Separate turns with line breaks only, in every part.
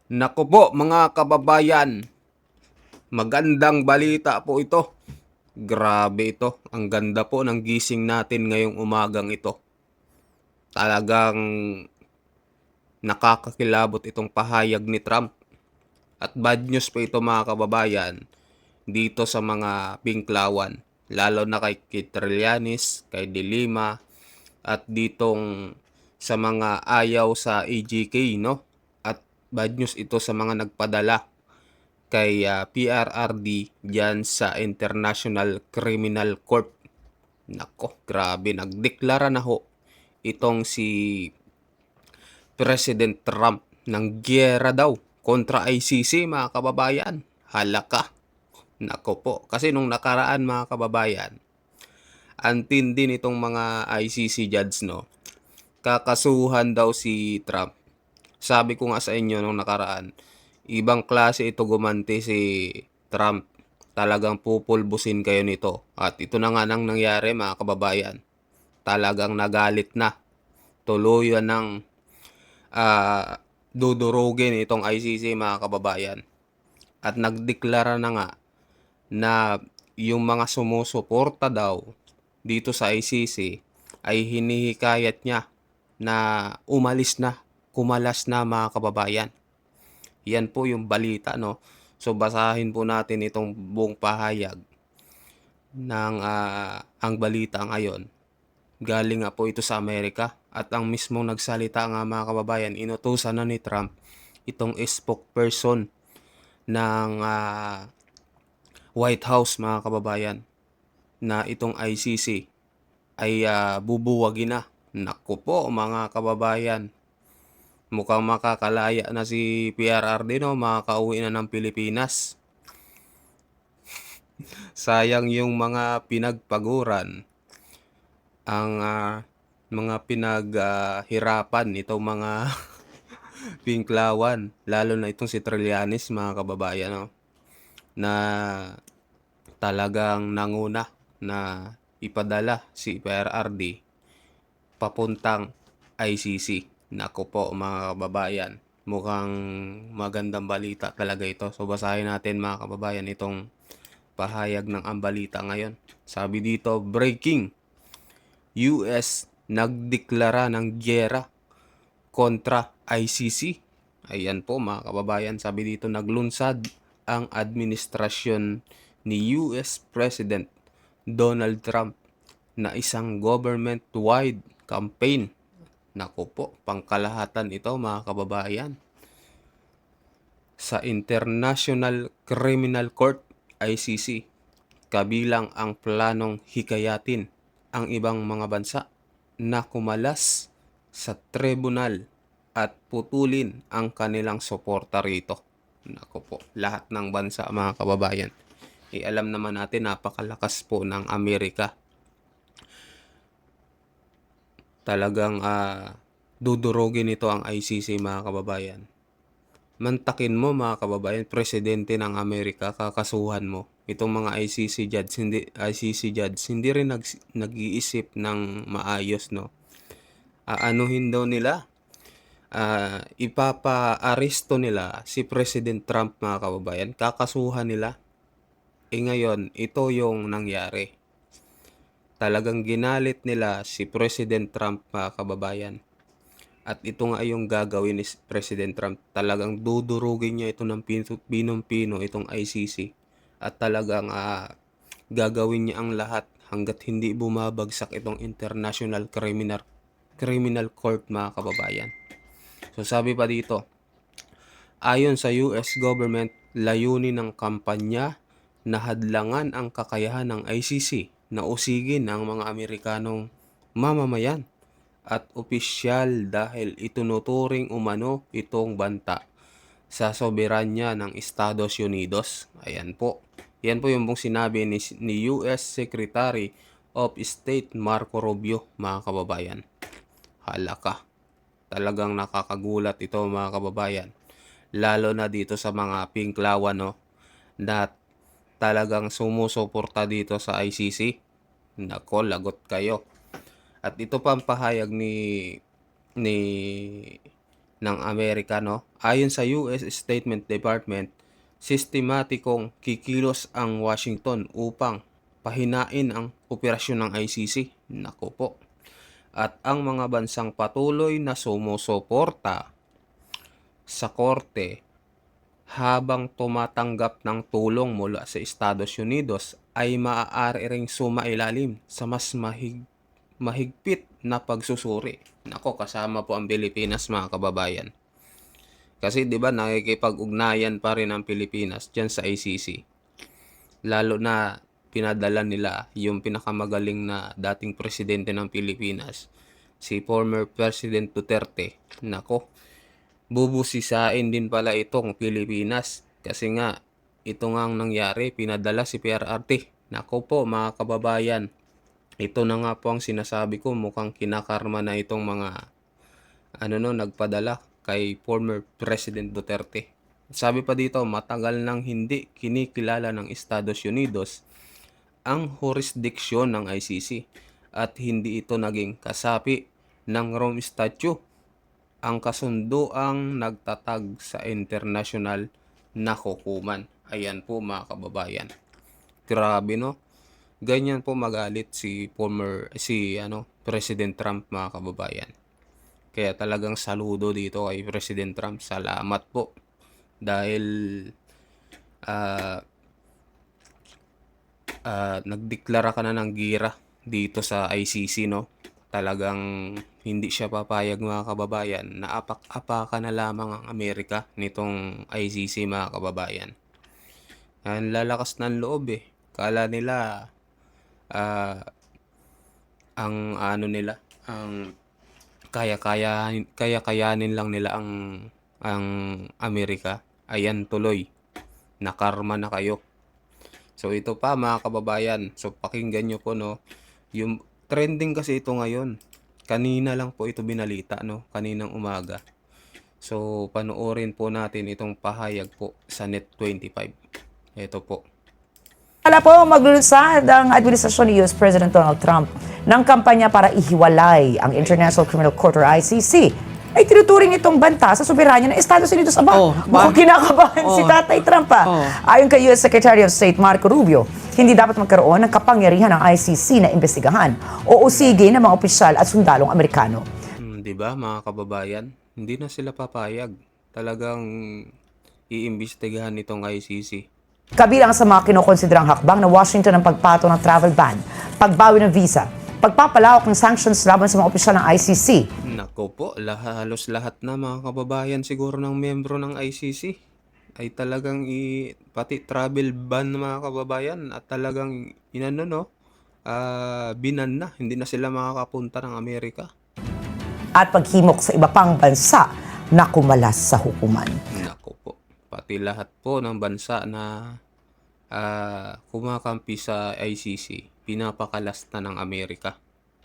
Naku po mga kababayan, magandang balita po ito. Grabe ito, ang ganda po ng gising natin ngayong umagang ito. Talagang nakakakilabot itong pahayag ni Trump. At bad news po ito mga kababayan dito sa mga Pinklawan. Lalo na kay Kit Trillanes, kay De Lima, at ditong sa mga ayaw sa AGK, no? At bad news ito sa mga nagpadala kay PRRD dyan sa International Criminal Court. Nako, grabe, nagdeklara na ho itong si President Trump ng giyera daw kontra ICC mga kababayan. Halaka. Nako po, kasi nung nakaraan mga kababayan, antin din itong mga ICC judge, no? Kakasuhan daw si Trump. Sabi ko nga sa inyo nung nakaraan, ibang klase ito gumanti si Trump. Talagang pupulbusin kayo nito. At ito na nga nang nangyari mga kababayan. Talagang nagalit na. Tuluyan ng dudurugin itong ICC mga kababayan. At nagdeklara na nga na yung mga sumusuporta daw dito sa ICC ay hinihikayat niya na umalis na, kumalas na mga kababayan. Yan po yung balita, no? So basahin po natin itong buong pahayag ng ang balita ngayon. Galing nga po ito sa Amerika at ang mismong nagsalita nga mga kababayan, inutusan na ni Trump itong spokesperson ng White House mga kababayan na itong ICC ay bubuwagin na. Naku po mga kababayan, mukhang makakalaya na si PRRD, no? Makakauwi na ng Pilipinas. Sayang yung mga pinagpaguran, ang mga pinaghirapan nitong mga Pinklawan, lalo na itong si Trillanes mga kababayan, no? Na talagang nanguna na ipadala si PRRD papuntang ICC. Nako po mga kababayan, mukhang magandang balita talaga ito. So basahin natin mga kababayan itong pahayag ng ang balita ngayon. Sabi dito, breaking, US nagdeklara ng giyera kontra ICC. Ayan po mga kababayan, sabi dito, naglunsad ang administrasyon ni US President Donald Trump na isang government-wide campaign. Naku po, pangkalahatan ito mga kababayan. Sa International Criminal Court, ICC, kabilang ang planong hikayatin ang ibang mga bansa na kumalas sa tribunal at putulin ang kanilang suporta rito. Nako po, lahat ng bansa mga kababayan. Alam naman natin napakalakas po ng Amerika. Talagang dudurugin ito ang ICC mga kababayan. Mantakin mo mga kababayan, presidente ng Amerika, kakasuhan mo. Itong mga ICC judge, hindi rin nag-iisip ng maayos, no? Aanuhin daw nila, ipapa-aresto nila si President Trump mga kababayan, kakasuhan nila. Ngayon, ito yung nangyari. Talagang ginalit nila si President Trump mga kababayan. At ito nga yung gagawin ni President Trump. Talagang dudurugin niya ito ng pinong-pino itong ICC. At talagang gagawin niya ang lahat hanggat hindi bumabagsak itong International Criminal Court mga kababayan. So sabi pa dito, ayon sa US government, layunin ng kampanya na hadlangan ang kakayahan ng ICC na usigin ng mga Amerikanong mamamayan at opisyal dahil itunuturing umano itong banta sa soberanya ng Estados Unidos. Ayan po. Yan po yung pong sinabi ni US Secretary of State Marco Rubio mga kababayan. Halaka. Talagang nakakagulat ito mga kababayan. Lalo na dito sa mga Pinklawan, no? Na talagang sumusuporta dito sa ICC. Nako, lagot kayo. At ito pa ang pahayag ni ng Amerika, no? Ayon sa US Statement Department, sistematikong kikilos ang Washington upang pahinain ang operasyon ng ICC. Naku po. At ang mga bansang patuloy na sumusuporta sa korte habang tumatanggap ng tulong mula sa Estados Unidos ay maaari ring sumailalim sa mas mahigpit na pagsusuri. Nako, kasama po ang Pilipinas, mga kababayan. Kasi 'di ba nakikipag-ugnayan pa rin ang Pilipinas diyan sa ICC. Lalo na pinadala nila yung pinakamagaling na dating presidente ng Pilipinas, si former President Duterte. Nako, bubusisain din pala itong Pilipinas kasi nga ito nga ang nangyari, pinadala si PRRT. Nako po mga kababayan, ito na nga po ang sinasabi ko, mukhang kinakarma na itong mga nagpadala kay former President Duterte. Sabi pa dito, matagal nang hindi kinikilala ng Estados Unidos ang jurisdiksyon ng ICC at hindi ito naging kasapi ng Rome Statute, ang kasunduang nagtatag sa international na hukuman. Ayan po mga kababayan. Grabe, no? Ganyan po magalit si President Trump, mga kababayan. Kaya talagang saludo dito kay President Trump. Salamat po. Dahil nagdeklara ka na ng gira dito sa ICC, no? Talagang hindi siya papayag, mga kababayan, na apak-apakan na lamang ang Amerika nitong ICC, mga kababayan. Ang lalakas ng loob eh. Kala nila ang kaya-kayanin lang nila ang Amerika. Ayan tuloy, nakarma na kayo. So ito pa mga kababayan, so pakinggan nyo po, no, yung trending kasi ito ngayon. Kanina lang po ito binalita, no, kaninang umaga. So panoorin po natin itong pahayag po sa Net25. Ito po.
Wala po maglulunsad ang administrasyon ni US President Donald Trump ng kampanya para ihiwalay ang International Criminal Court or ICC. Ay tinuturing itong banta sa soberanya ng Estados Unidos. Mukhang kinakabahan si Tatay Trump. Ayon kay US Secretary of State Marco Rubio, hindi dapat magkaroon ng kapangyarihan ng ICC na imbestigahan o usigin ng mga opisyal at sundalong Amerikano.
Diba mga kababayan, hindi na sila papayag. Talagang iimbestigahan nitong ICC.
Kabilang sa mga kinukonsiderang hakbang na Washington ang pagpatong ng travel ban, pagbawi ng visa, pagpapalawak ng sanctions laban sa mga opisyal ng ICC.
Nako po, halos lahat na mga kababayan siguro ng membro ng ICC ay talagang pati travel ban, mga kababayan, at talagang binan na, hindi na sila makakapunta ng Amerika.
At paghimok sa iba pang bansa na kumalas sa hukuman.
Nako po, pati lahat po ng bansa na kumakampi sa ICC, pinapakalas na ng Amerika.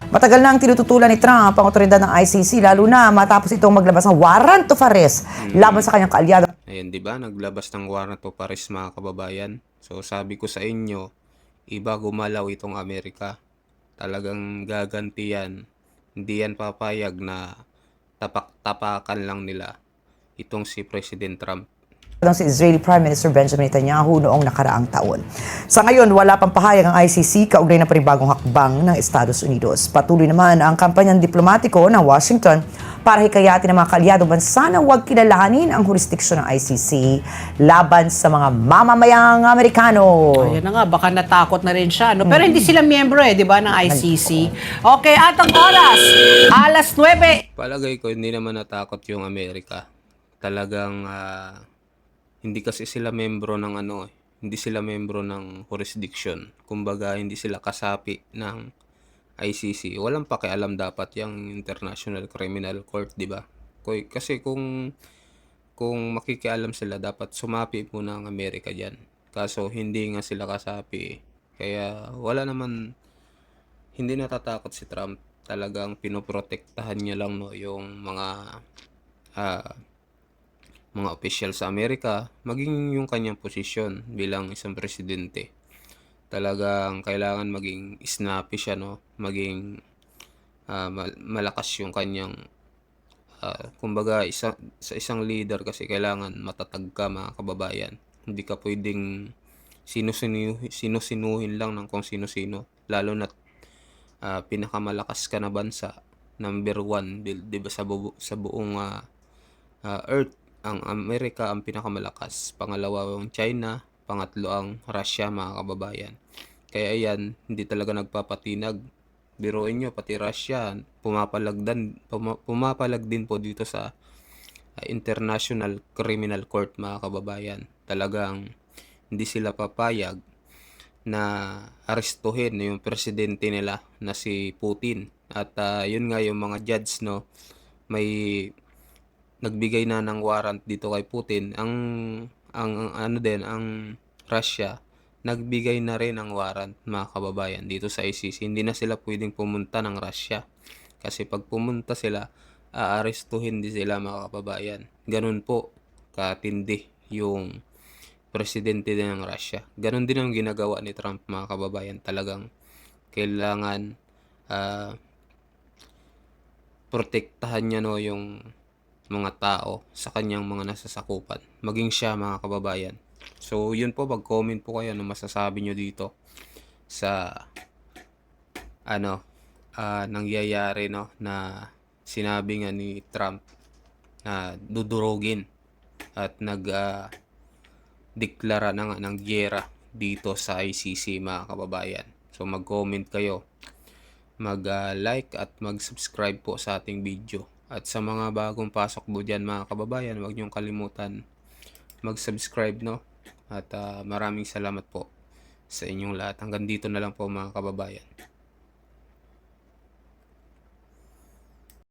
Matagal na ang tinututulan ni Trump ang otoridad ng ICC, lalo na matapos itong maglabas ng warrant of arrest laban sa kanyang kaalyado.
Ayan, di ba? Naglabas ng warrant of arrest, mga kababayan. So sabi ko sa inyo, iba gumalaw itong Amerika. Talagang gaganti yan. Hindi yan papayag na tapak-tapakan lang nila itong si President Trump.
Si Israeli Prime Minister Benjamin Netanyahu noong nakaraang taon. Sa ngayon, wala pang pahayag ang ICC kaugnay ng panibagong hakbang ng Estados Unidos. Patuloy naman ang kampanyang diplomatiko ng Washington para hikayatin ng mga kaalyadong bansa na huwag kilalanin ang jurisdiksyon ng ICC laban sa mga mamamayang Amerikano.
Ayan na nga, baka natakot na rin siya. No? Pero hindi sila miyembro di ba, ng ICC. Okay, at ang oras, alas 9.
Palagay ko, hindi naman natakot yung Amerika. Talagang hindi kasi sila membro ng hindi sila membro ng jurisdiction. Kumbaga, hindi sila kasapi ng ICC. Walang pakialam dapat yung International Criminal Court, di ba? Kasi kung makikialam sila, dapat sumapi muna ang Amerika diyan. Kaso hindi nga sila kasapi. Kaya wala naman, hindi natatakot si Trump. Talagang pinoprotektahan niya lang yung mga opisyal sa Amerika, maging yung kanyang posisyon bilang isang presidente. Talagang kailangan maging snappy siya, no? Maging malakas yung kanyang Kumbaga sa isang leader kasi kailangan matatag ka mga kababayan. Hindi ka pwedeng sinusinuhin lang ng kung sino-sino. Lalo na't pinakamalakas ka na bansa, number one, di ba sa buong Earth, ang Amerika ang pinakamalakas. Pangalawa ang China, pangatlo ang Russia mga kababayan. Kaya yan, hindi talaga nagpapatinag. Biruin nyo, pati Russia, pumapalag din po dito sa International Criminal Court mga kababayan. Talagang hindi sila papayag na arestuhin yung presidente nila na si Putin. At yun nga yung mga judge, no, may nagbigay na ng warrant dito kay Putin. Ang ano din, ang Russia nagbigay na rin ng warrant mga kababayan dito sa ICC. Hindi na sila pwedeng pumunta ng Russia. Kasi pag pumunta sila, aarestuhin din sila mga kababayan. Ganun po katindi yung presidente din ng Russia. Ganun din ang ginagawa ni Trump mga kababayan. Talagang kailangan protektahan niya, no, yung mga tao sa kanyang mga nasasakupan. Maging siya mga kababayan. So yun po, mag-comment po kayo ano masasabi nyo dito sa nangyayari, no, na sinabi nga ni Trump na dudurugin at deklara na nga ng giyera dito sa ICC mga kababayan. So mag-comment kayo, mag-like at mag-subscribe po sa ating video. At sa mga bagong pasok po dyan mga kababayan, huwag niyong kalimutan mag-subscribe, no? At maraming salamat po sa inyong lahat. Hanggang dito na lang po mga kababayan.